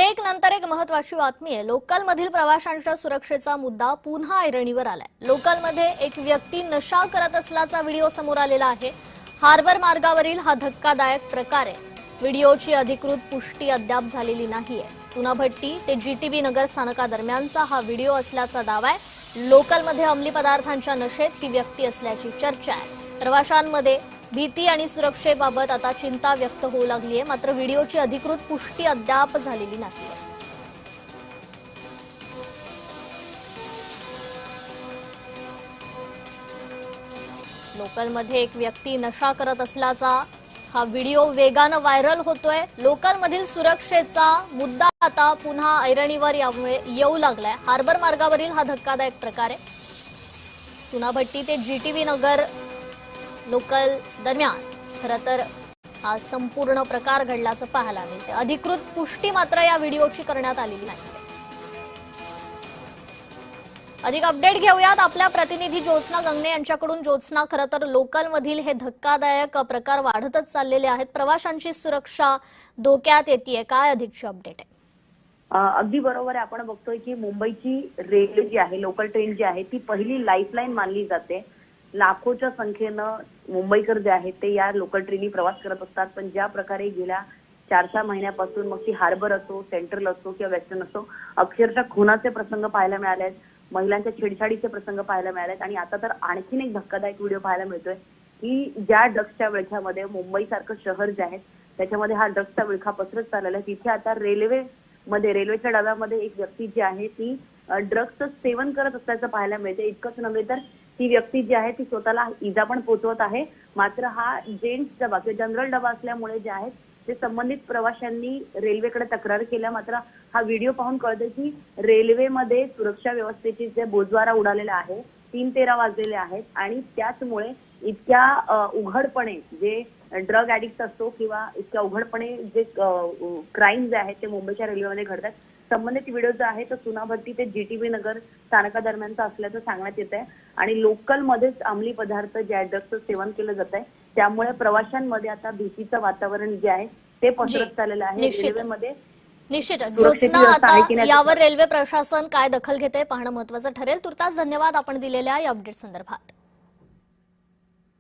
Break नंतर एक महत्त्वाची बातमी आहे। लोकल मधील प्रवाशांच्या सुरक्षेचा मुद्दा पुन्हा ऐरणीवर आलाय। लोकल मध्ये एक व्यक्ती नशा करत असल्याचा व्हिडिओ समोर आलेला आहे। हार्बर मार्गावरील हा धक्कादायक प्रकार आहे। व्हिडिओची अधिकृत पुष्टी अद्याप झालेली नाहीये। चुनाभट्टी ते जीटीबी नगर स्थानकादरम्यानचा हा व्हिडिओ असल्याचा दावा आहे। लोकलमध्ये अंमली पदार्थांच्या नशेत ही व्यक्ती असल्याची चर्चा आहे। प्रवाशांमध्ये भीती आणि सुरक्षेबाबत आता चिंता व्यक्त होऊ लागली आहे। मात्र व्हिडिओची अधिकृत पुष्टी अद्याप झालेली नाहीये। लोकलमध्ये एक व्यक्ती नशा करत असल्याचा हा व्हिडिओ वेगानं व्हायरल होतोय। लोकलमधील सुरक्षेचा मुद्दा आता पुन्हा ऐरणीवर येऊ लागलाय। हार्बर मार्गावरील हा धक्कादायक प्रकार आहे। चुनाभट्टी ते जीटीबी नगर लोकल दरम्यान खरं तर हा संपूर्ण प्रकार घडल्याचं पाहायला मिळते। अधिकृत पुष्टी मात्र या व्हिडिओची करण्यात आलेली नाही। अधिक अपडेट घेऊयात आपल्या प्रतिनिधी ज्योत्स्ना गंगणे यांच्याकडून। ज्योत्स्ना, खरं तर लोकलमधील हे धक्कादायक प्रकार वाढतच चाललेले आहेत। प्रवाशांची सुरक्षा धोक्यात येते, काय अधिकची अपडेट आहे? अगदी बरोबर आहे। आपण बघतोय की मुंबईची रेल्वे जी आहे, लोकल ट्रेन जी आहे, ती पहिली लाईफलाईन मानली जाते। लाखोच्या संख्येनं मुंबईकर जे आहेत ते या लोकल ट्रेननी प्रवास करत असतात। पण ज्या प्रकारे गेल्या 4-6 महिन्यापासून मग ती हार्बर असो, सेंट्रल असो किंवा वेस्टर्न असो, अक्षरशः खुनाचे प्रसंग पाहायला मिळाले आहेत, महिलांच्या छेडछाडीचे प्रसंग पाहायला मिळाले आहेत। आणि आता तर आणखीन एक धक्कादायक व्हिडिओ पाहायला मिळतोय की ज्या ड्रग्सच्या विळख्यामध्ये मुंबईसारखं शहर जे आहे त्याच्यामध्ये हा ड्रग्सचा विळखा पसरत चाललेला आहे, तिथे आता रेल्वेच्या डब्यामध्ये एक व्यक्ती जी आहे ती ड्रग्सचं सेवन करत असल्याचं पाहायला मिळते। इतकंच नव्हे तर ती व्यक्ती जी आहे ती स्वतःला इजा पण पोहोचवत आहे। मात्र हा जेंट्स डबा किंवा जनरल डबा असल्यामुळे जे आहेत ते संबंधित प्रवाशांनी रेल्वेकडे तक्रार केल्या। मात्र हा व्हिडिओ पाहून कळते की रेल्वेमध्ये सुरक्षा व्यवस्थेची जे बोजवारा उडालेला आहे, 3:13 वाजलेले आहेत आणि त्याचमुळे इतक्या उघडपणे जे ड्रग ऍडिक्ट असतो किंवा इतक्या उघडपणे जे क्राईम जे आहेत ते मुंबईच्या रेल्वेमध्ये घडतात। संबंधित व्हिडिओ जो आहे तो चुनाभट्टी ते जीटीबी नगर स्थानकादरम्यानचा असल्याचं सांगण्यात येत आहे। आणि लोकलमध्येच अंमली पदार्थ जे आहे ड्रग्सचं सेवन केलं जात आहे, त्यामुळे प्रवाशांमध्ये आता भीतीचं वातावरण जे आहे ते पसरत चाललेलं आहे। रेल्वेमध्ये निश्चितच ज्योत्स्ना, आता यावर रेल्वे प्रशासन काय दखल घेते पाहणं महत्त्वाचं ठरेल। तुर्तास धन्यवाद आपण दिलेल्या या अपडेट संदर्भात।